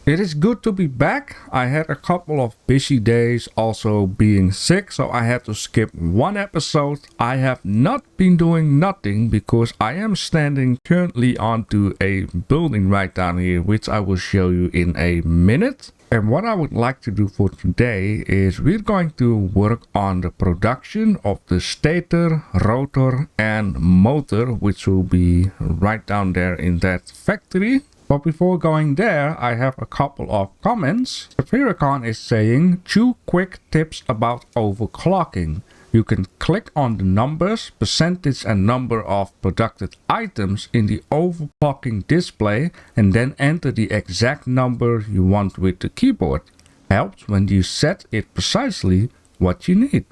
It is good to be back. I had a couple of busy days, also being sick, so I had to skip one episode. I have not been doing nothing because I am standing currently onto a building right down here, which I will show you in a minute. And what I would like to do for today is we're going to work on the production of the stator, rotor and motor, which will be right down there in that factory. But before going there, I have a couple of comments. Saphiricon is saying 2 quick tips about overclocking. You can click on the numbers, percentage and number of produced items in the overclocking display and then enter the exact number you want with the keyboard. Helps when you set it precisely what you need.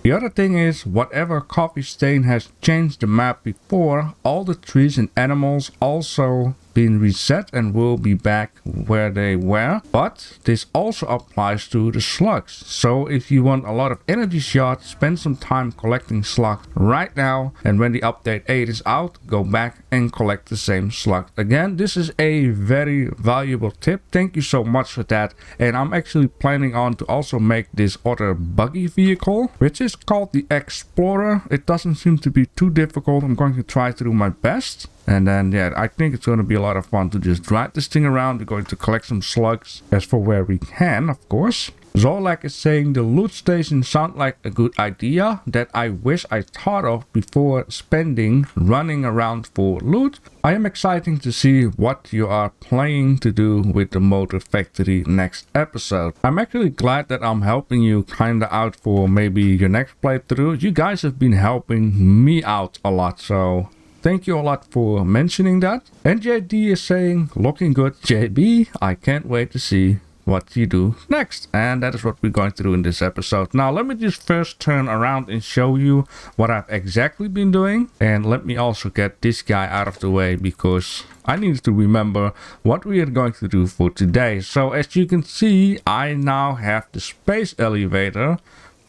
The other thing is, whatever coffee stain has changed the map before, all the trees and animals also been reset and will be back where they were. But this also applies to the slugs. So if you want a lot of energy shots, spend some time collecting slugs right now. And when the update 8 is out, go back and collect the same slug again. This is a very valuable tip. Thank you so much for that. And I'm actually planning on to also make this other buggy vehicle, which is called the Explorer. It doesn't seem to be too difficult. I'm going to try to do my best. And then, yeah, I think it's going to be a lot of fun to just drive this thing around. We're going to collect some slugs as for where we can, of course. Zolak is saying the loot station sounds like a good idea that I wish I thought of before spending running around for loot. I am excited to see what you are planning to do with the motor factory next episode. I'm actually glad that I'm helping you kinda out for maybe your next playthrough. You guys have been helping me out a lot, so thank you a lot for mentioning that. And JD is saying, looking good, JB. I can't wait to see what you do next. And that is what we're going to do in this episode. Now, let me just first turn around and show you what I've exactly been doing. And let me also get this guy out of the way because I need to remember what we are going to do for today. So as you can see, I now have the space elevator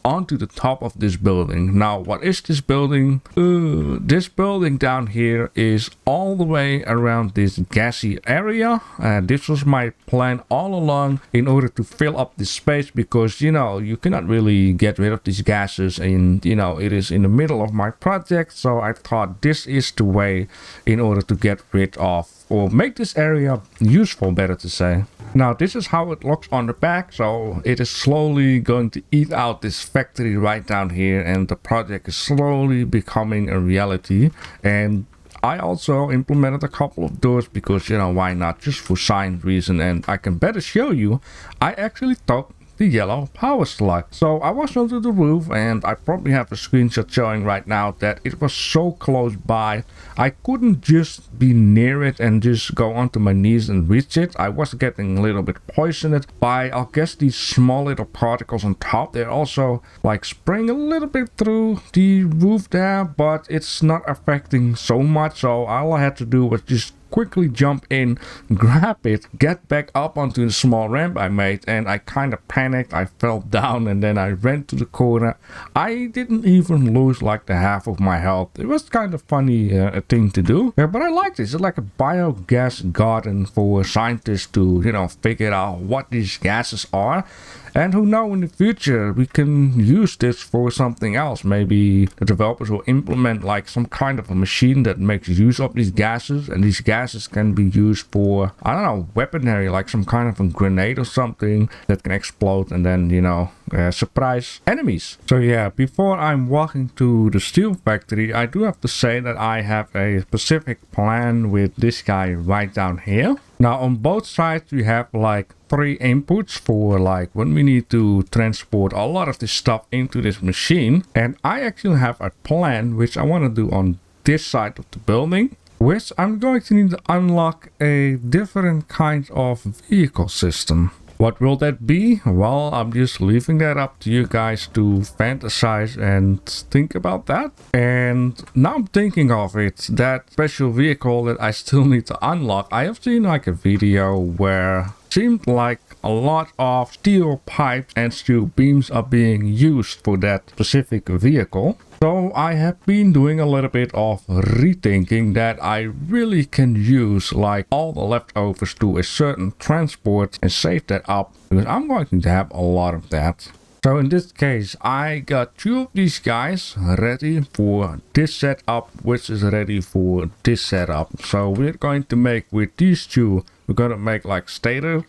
onto the top of this building. Now, what is this building? This building down here is all the way around this gassy area. This was my plan all along in order to fill up this space because, you know, you cannot really get rid of these gases and, you know, it is in the middle of my project. So I thought this is the way in order to get rid of or make this area useful, better to say. Now, this is how it looks on the back. So it is slowly going to eat out this factory right down here, and the project is slowly becoming a reality. And I also implemented a couple of doors because, you know, why not, just for science reason. And I can better show you, I actually took the yellow power slug. So I was onto the roof, and I probably have a screenshot showing right now that it was so close by I couldn't just be near it and just go onto my knees and reach it. I was getting a little bit poisoned by, I guess, these small little particles on top. They're also like spraying a little bit through the roof there, but it's not affecting so much. So all I had to do was just quickly jump in, grab it, get back up onto the small ramp I made, and I kind of panicked. I fell down and then I ran to the corner. I didn't even lose like the half of my health. It was kind of funny thing to do, but I like this. It's like a biogas garden for scientists to, you know, figure out what these gases are. And who knows, in the future we can use this for something else. Maybe the developers will implement like some kind of a machine that makes use of these gases, and these gases can be used for, I don't know, weaponry, like some kind of a grenade or something that can explode and then, you know, surprise enemies. So yeah, before I'm walking to the steel factory, I do have to say that I have a specific plan with this guy right down here. Now, on both sides we have like 3 inputs for like when we need to transport a lot of this stuff into this machine. And I actually have a plan which I want to do on this side of the building, which I'm going to need to unlock a different kind of vehicle system. What will that be? Well, I'm just leaving that up to you guys to fantasize and think about that. And now I'm thinking of it, that special vehicle that I still need to unlock. I have seen like a video where it seemed like a lot of steel pipes and steel beams are being used for that specific vehicle. So I have been doing a little bit of rethinking that I really can use like all the leftovers to a certain transport and save that up, because I'm going to have a lot of that. So in this case, I got two of these guys ready for this setup, which is ready for this setup. So we're going to make with these two, we're going to make like Stator.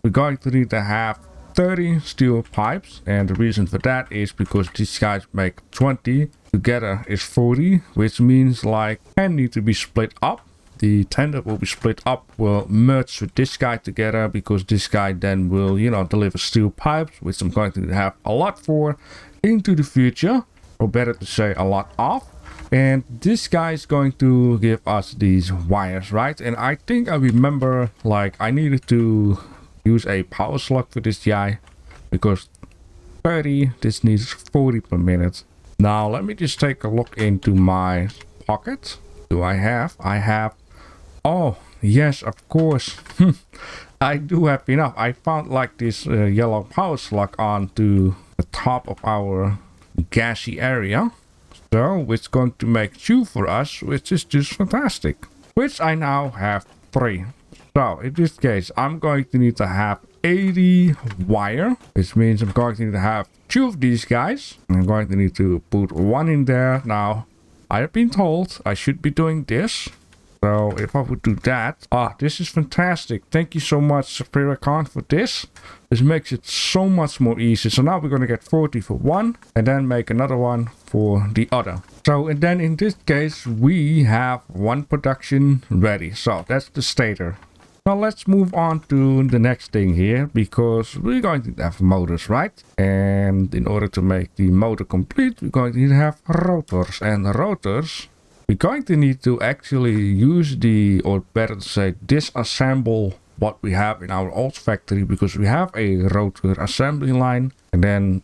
We're going to need to have 30 steel pipes, and the reason for that is because these guys make 20 together is 40, which means like 10 need to be split up. The 10 that will be split up will merge with this guy together, because this guy then will, you know, deliver steel pipes, which I'm going to have a lot for into the future, or better to say a lot of. And this guy is going to give us these wires, right? And I think I remember like I needed to use a power slug for this guy, because 30, this needs 40 per minute. Now let me just take a look into my pocket. Do I have? Oh yes, of course. I do have enough. I found like this yellow power slug onto the top of our gassy area, so it's going to make 2 for us, which is just fantastic, which I now have 3. So in this case, I'm going to need to have 80 wire, which means I'm going to need to have 2 of these guys. I'm going to need to put 1 in there. Now, I have been told I should be doing this. So if I would do that, this is fantastic. Thank you so much, Superiorcon, for this. This makes it so much more easy. So now we're going to get 40 for one, and then make another one for the other. So, and then in this case, we have 1 production ready. So that's the stator. Now let's move on to the next thing here, because we're going to have motors, right? And in order to make the motor complete, we're going to need to have rotors. And the rotors, we're going to need to actually use the, or better to say, disassemble what we have in our old factory, because we have a rotor assembly line, and then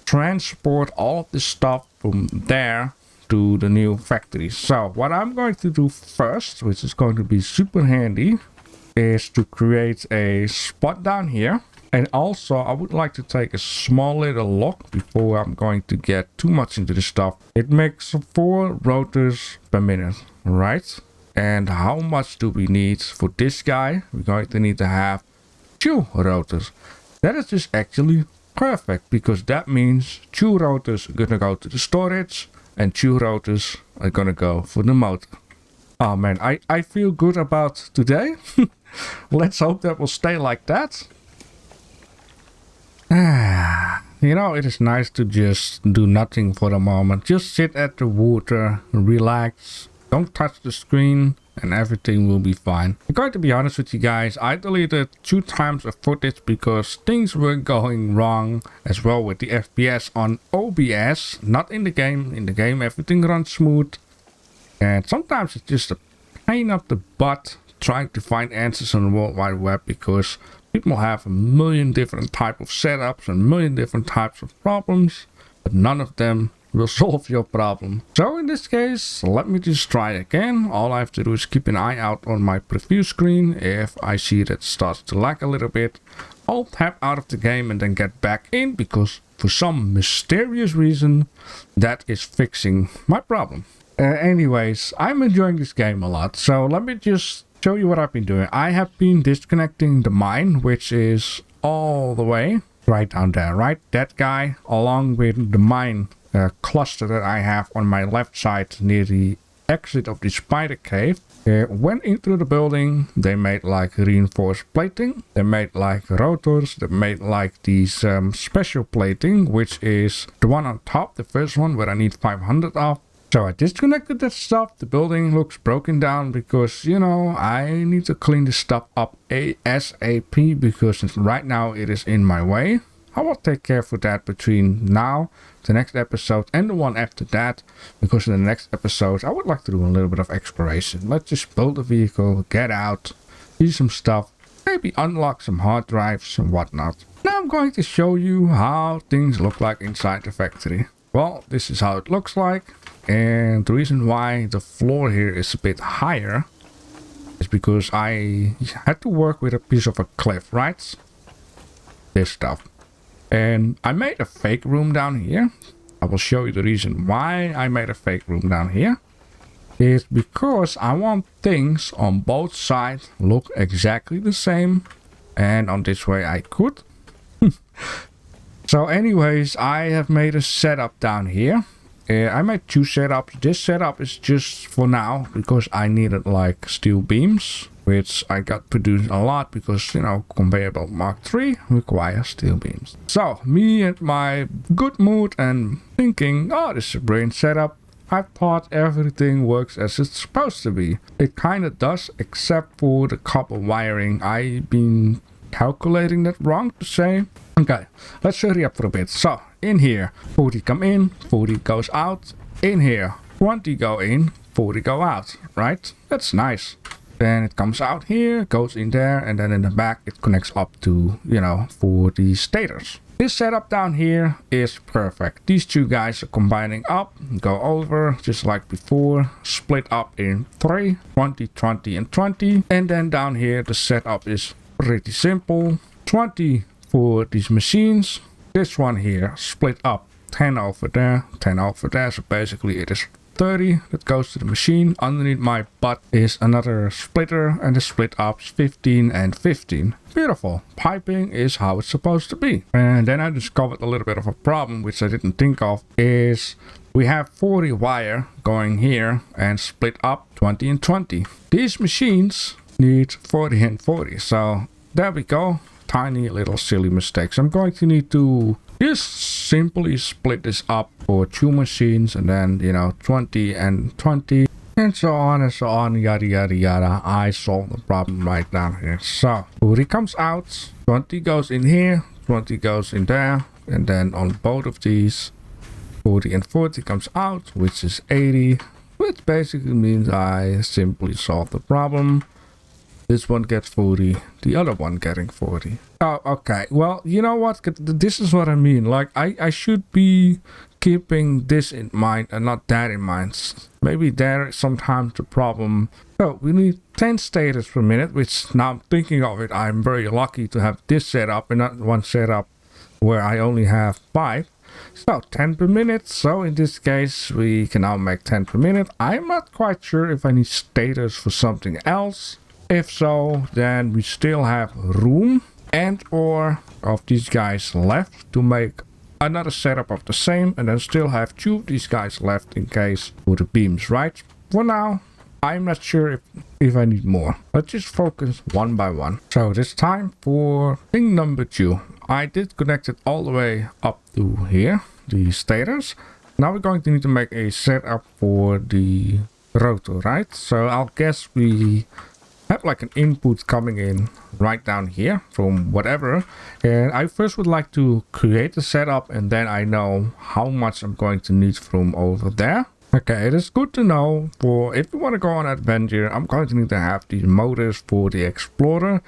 transport all of this stuff from there to the new factory. So what I'm going to do first, which is going to be super handy, is to create a spot down here. And also I would like to take a small little look before I'm going to get too much into this stuff. It makes 4 rotors per minute, right? And how much do we need for this guy? We're going to need to have 2 rotors. That is just actually perfect, because that means 2 rotors are gonna go to the storage and 2 rotors are gonna go for the motor. Oh man, I feel good about today. Let's hope that will stay like that. You know, it is nice to just do nothing for the moment. Just sit at the water, relax, don't touch the screen, and everything will be fine. I'm going to be honest with you guys, I deleted 2 times of footage because things were going wrong as well with the FPS on OBS, not in the game. In the game everything runs smooth, and sometimes it's just a pain up the butt trying to find answers on the World Wide Web, because people have a million different type of setups and a million different types of problems, but none of them will solve your problem. So in this case, let me just try again. All I have to do is keep an eye out on my preview screen. If I see that it starts to lag a little bit, I'll tap out of the game and then get back in, because for some mysterious reason that is fixing my problem. Anyways, I'm enjoying this game a lot, so let me just show you what I've been doing. I have been disconnecting the mine, which is all the way right down there, right? That guy, along with the mine cluster that I have on my left side near the exit of the spider cave, went into the building. They made like reinforced plating, they made like rotors, they made like these special plating, which is the one on top, the first one, where I need 500 of. So I disconnected that stuff. The building looks broken down because, you know, I need to clean this stuff up ASAP, because right now it is in my way. I will take care for that between now, the next episode, and the one after that, because in the next episode I would like to do a little bit of exploration. Let's just build a vehicle, get out, see some stuff, maybe unlock some hard drives and whatnot. Now I'm going to show you how things look like inside the factory. Well, this is how it looks like. And the reason why the floor here is a bit higher is because I had to work with a piece of a cliff, right? This stuff. And I made a fake room down here. I will show you the reason why I made a fake room down here. Is because I want things on both sides look exactly the same. And on this way I could. So anyways, I have made a setup down here. I made 2 setups. This setup is just for now because I needed like steel beams, which I got produced a lot because, you know, conveyor belt Mark III requires steel beams. So me and my good mood and thinking, oh, this is a brilliant setup. I thought everything works as it's supposed to be. It kind of does, except for the copper wiring. I've been calculating that wrong to say. Okay, let's hurry up for a bit. So, in here, 40 come in, 40 goes out. In here, 20 go in, 40 go out, right? That's nice. Then it comes out here, goes in there, and then in the back it connects up to, you know, for the stators. This setup down here is perfect. These 2 guys are combining up, go over, just like before, split up in 3, 20, 20, and 20. And then down here, the setup is pretty simple. 20 for these machines. This one here, split up 10 over there, 10 over there. So basically it is 30 that goes to the machine. Underneath my butt is another splitter, and the split ups 15 and 15. Beautiful. Piping is how it's supposed to be. And then I discovered a little bit of a problem which I didn't think of, is we have 40 wire going here and split up 20 and 20. These machines need 40 and 40. So there we go. Tiny little silly mistakes. I'm going to need to just simply split this up for 2 machines, and then, you know, 20 and 20, and so on, yada yada yada. I solved the problem right down here. So 40 comes out, 20 goes in here, 20 goes in there, and then on both of these 40 and 40 comes out, which is 80, which basically means I simply solved the problem. This one gets 40, the other one getting 40. Oh, okay. Well, you know what? This is what I mean. Like, I should be keeping this in mind and not that in mind. Maybe there is sometimes the problem. So, we need 10 stators per minute, which now I'm thinking of it, I'm very lucky to have this setup and not one setup where I only have 5. So 10 per minute. So in this case we can now make 10 per minute. I'm not quite sure if I need stators for something else. If so, then we still have room and or of these guys left to make another setup of the same, and then still have 2 of these guys left in case for the beams, right? For now, I'm not sure if I need more. Let's just focus one by one. So this time for thing number 2. I did connect it all the way up to here, the stators. Now we're going to need to make a setup for the rotor, right? So I'll guess we have like an input coming in right down here from whatever, and I first would like to create the setup, and then I know how much I'm going to need from over there. Okay, it is good to know for if you want to go on an adventure. I'm going to need to have these motors for the Explorer.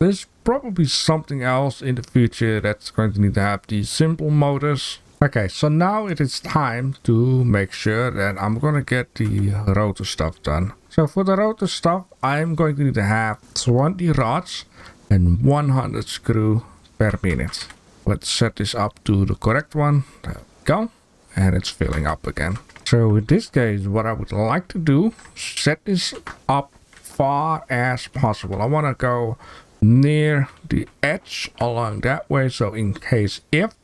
There's probably something else in the future that's going to need to have these simple motors. Okay, so now it is time to make sure that I'm gonna get the rotor stuff done. So for the rotor stuff, I'm going to need to have 20 rods and 100 screw per minute. Let's set this up to the correct one. There we go. And it's filling up again. So in this case, what I would like to do, set this up far as possible. I want to go near the edge along that way. So in case if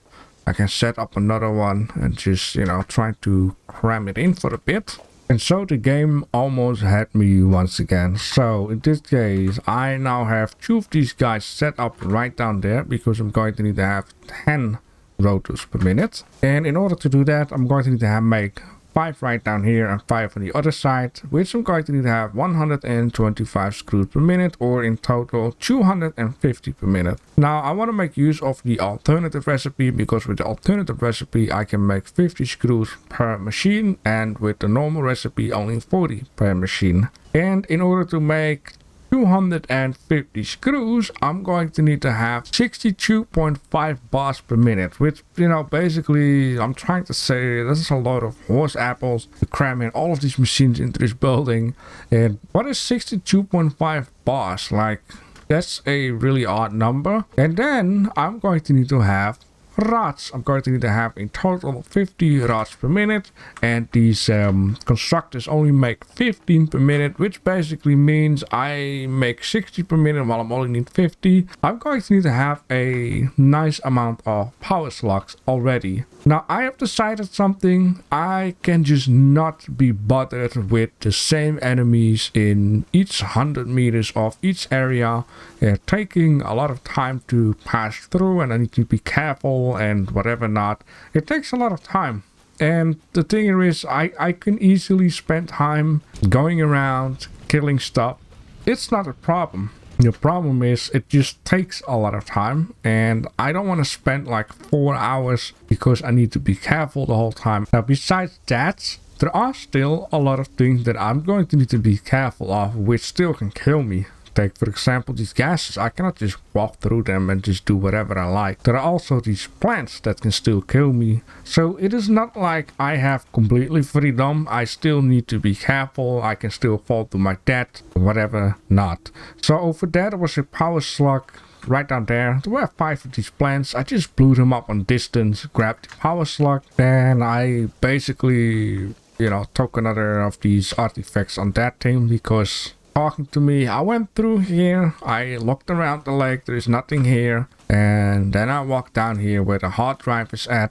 I can set up another one and just, you know, try to cram it in for a bit. And so the game almost had me once again. So in this case, I now have 2 of these guys set up right down there because I'm going to need to have 10 rotors per minute. And in order to do that, I'm going to need to make 5 right down here and 5 on the other side, which I'm going to need to have 125 screws per minute, or in total 250 per minute. Now I want to make use of the alternative recipe, because with the alternative recipe I can make 50 screws per machine, and with the normal recipe only 40 per machine. And in order to make 250 screws, I'm going to need to have 62.5 bars per minute, which, you know, basically I'm trying to say this is a lot of horse apples to cram in all of these machines into this building. And what is 62.5 bars? Like, that's a really odd number. And then I'm going to need to have rods. I'm going to need to have in total 50 rods per minute, and these constructors only make 15 per minute, which basically means I make 60 per minute while I'm only need 50. I'm going to need to have a nice amount of power slugs already. Now I have decided something. I can just not be bothered with the same enemies in each 100 meters of each area. They're taking a lot of time to pass through, and I need to be careful and whatever not. It takes a lot of time. And the thing is, I can easily spend time going around killing stuff. It's not a problem. The problem is it just takes a lot of time, and I don't want to spend like 4 hours because I need to be careful the whole time. Now besides that, there are still a lot of things that I'm going to need to be careful of, which still can kill me. Take for example these gases. I cannot just walk through them and just do whatever I like. There are also these plants that can still kill me. So it is not like I have completely freedom. I still need to be careful. I can still fall to my death, whatever not. So over there was a power slug right down there. There were 5 of these plants. I just blew them up on distance, grabbed the power slug, then I basically, you know, took another of these artifacts on that thing because talking to me. I went through here, I looked around the lake, there is nothing here, and then I walked down here where the hard drive is at,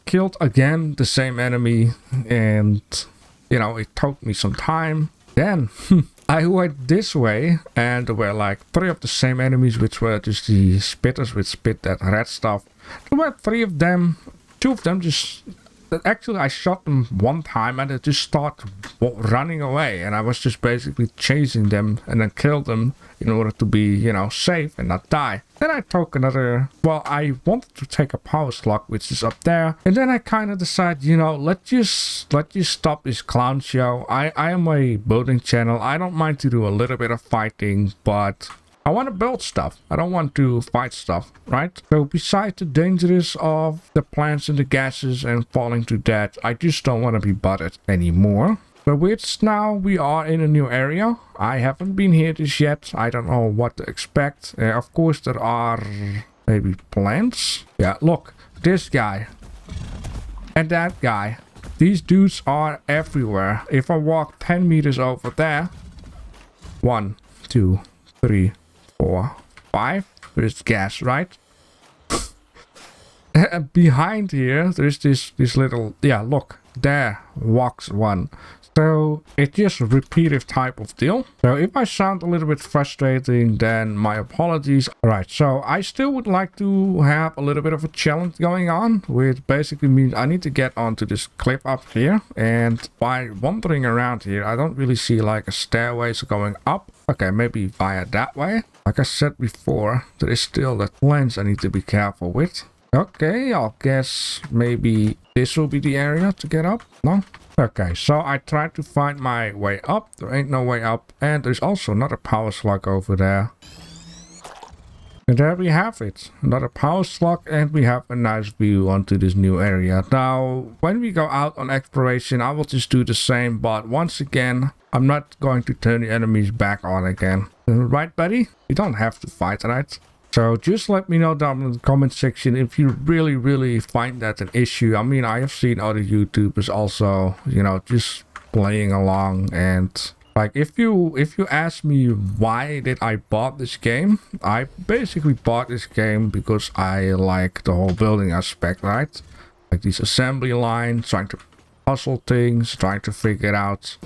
killed again the same enemy, and you know, it took me some time. Then I went this way, and there were like 3 of the same enemies, which were just the spitters which spit that red stuff. There were 3 of them. 2 of them just actually I shot them one time and they just started running away, and I was just basically chasing them and then killed them in order to be, you know, safe and not die. Then I took another, well, I wanted to take a power slug which is up there, and then I kind of decided, you know, let's just stop this clown show. I am a building channel. I don't mind to do a little bit of fighting, but I want to build stuff. I don't want to fight stuff, right? So besides the dangers of the plants and the gases and falling to death, I just don't want to be bothered anymore. So which now we are in a new area. I haven't been here just yet. I don't know what to expect. Of course there are maybe plants. Yeah, look, this guy and that guy. These dudes are everywhere. If I walk 10 meters over there, 1, 2, 3, 4, 5. There's gas, right? And behind here, there's this little, yeah, look, there walks one. So it's just a repetitive type of deal. So if I sound a little bit frustrating, then my apologies. Alright, so I still would like to have a little bit of a challenge going on, which basically means I need to get onto this cliff up here. And by wandering around here, I don't really see like a stairways going up. Okay, maybe via that way. Like I said before, there is still that lens I need to be careful with. Okay, I'll guess maybe this will be the area to get up. No? Okay, so I tried to find my way up. There ain't no way up. And there's also another power slug over there. And there we have it. Another power slug, and we have a nice view onto this new area. Now, when we go out on exploration, I will just do the same. But once again, I'm not going to turn the enemies back on again. Right, buddy? You don't have to fight, right? So just let me know down in the comment section if you really find that an issue. I mean, I have seen other YouTubers also, you know, just playing along, and like if you ask me why did I bought this game, I basically bought this game because I like the whole building aspect, right? Like these assembly lines, trying to puzzle things, trying to figure out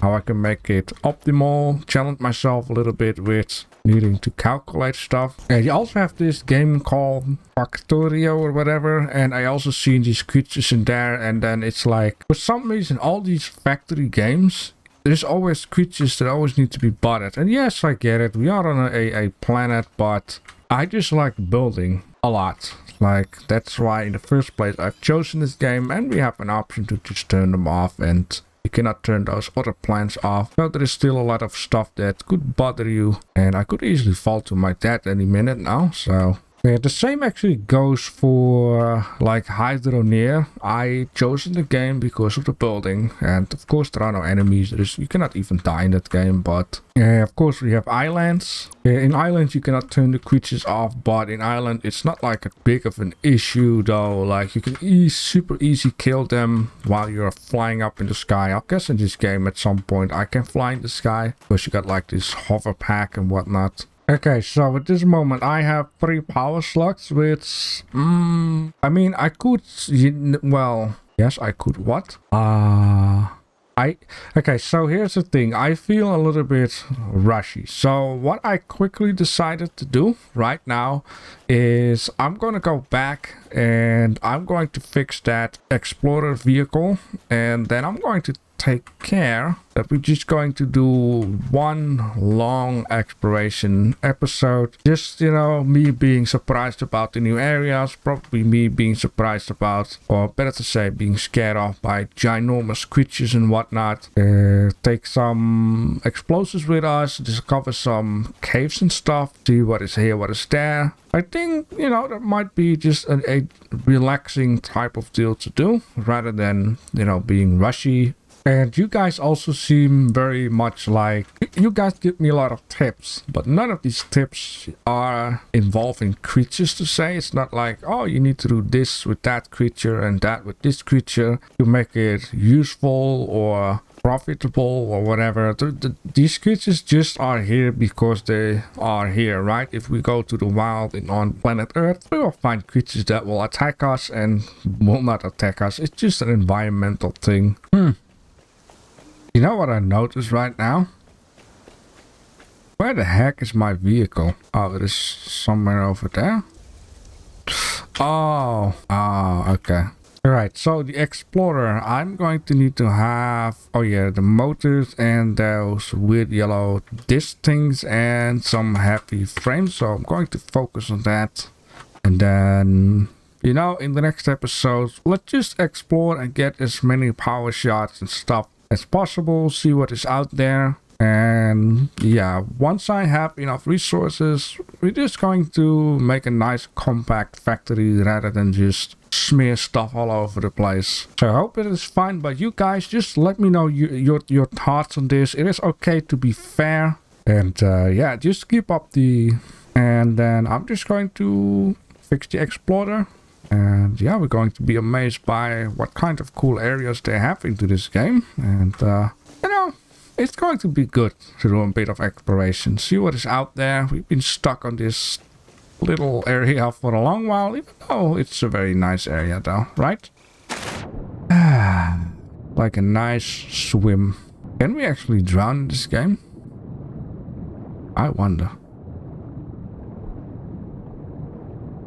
how I can make it optimal, challenge myself a little bit with needing to calculate stuff. And you also have this game called Factorio or whatever, and I also seen these creatures in there, and then it's like for some reason all these factory games, there's always creatures that always need to be butted. And yes, I get it, we are on a planet, but I just like building a lot. Like that's why in the first place I've chosen this game, and we have an option to just turn them off, and you cannot turn those other plants off. So there is still a lot of stuff that could bother you, and I could easily fall to my death any minute now. So Yeah, the same actually goes for like Hydroneer. I chose in the game because of the building, and of course there are no enemies. You cannot even die in that game, but of course we have islands. In islands you cannot turn the creatures off, but in island it's not like a big of an issue though. Like you can super easy kill them while you're flying up in the sky. I guess in this game at some point I can fly in the sky because you got like this hover pack and whatnot. Okay, so at this moment I have 3 power slots, which, I mean, I could, well, yes, I could what? Okay, so here's the thing. I feel a little bit rushy. So what I quickly decided to do right now is I'm going to go back and I'm going to fix that Explorer vehicle, and then I'm going to take care that we're just going to do one long exploration episode. Just, you know, me being surprised about the new areas, probably me being surprised about, or better to say, being scared off by ginormous creatures and whatnot. Take some explosives with us, discover some caves and stuff, see what is here, what is there. I think, you know, that might be just a relaxing type of deal to do rather than, you know, being rushy. And you guys also seem very much like, you guys give me a lot of tips, but none of these tips are involving creatures to say. It's not like, oh, you need to do this with that creature and that with this creature to make it useful or profitable or whatever. These creatures just are here because they are here, right? If we go to the wild and on planet Earth, we will find creatures that will attack us and will not attack us. It's just an environmental thing. You know what I noticed right now? Where the heck is my vehicle? Oh, it is somewhere over there. Oh, okay. Alright, so the Explorer, I'm going to need to have, oh yeah, the motors and those weird yellow disc things and some heavy frames. So I'm going to focus on that. And then, you know, in the next episode, let's just explore and get as many power shots and stuff as possible, see what is out there. And yeah, once I have enough resources, we're just going to make a nice compact factory rather than just smear stuff all over the place. So I hope it is fine by you guys. Just let me know your thoughts on this. It is okay to be fair, and yeah, just keep up the, and then I'm just going to fix the Explorer. And yeah, we're going to be amazed by what kind of cool areas they have into this game. And, you know, it's going to be good to do a bit of exploration. See what is out there. We've been stuck on this little area for a long while, even though it's a very nice area though, right? Like a nice swim. Can we actually drown in this game? I wonder.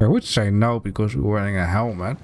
I would say no because we're wearing a helmet.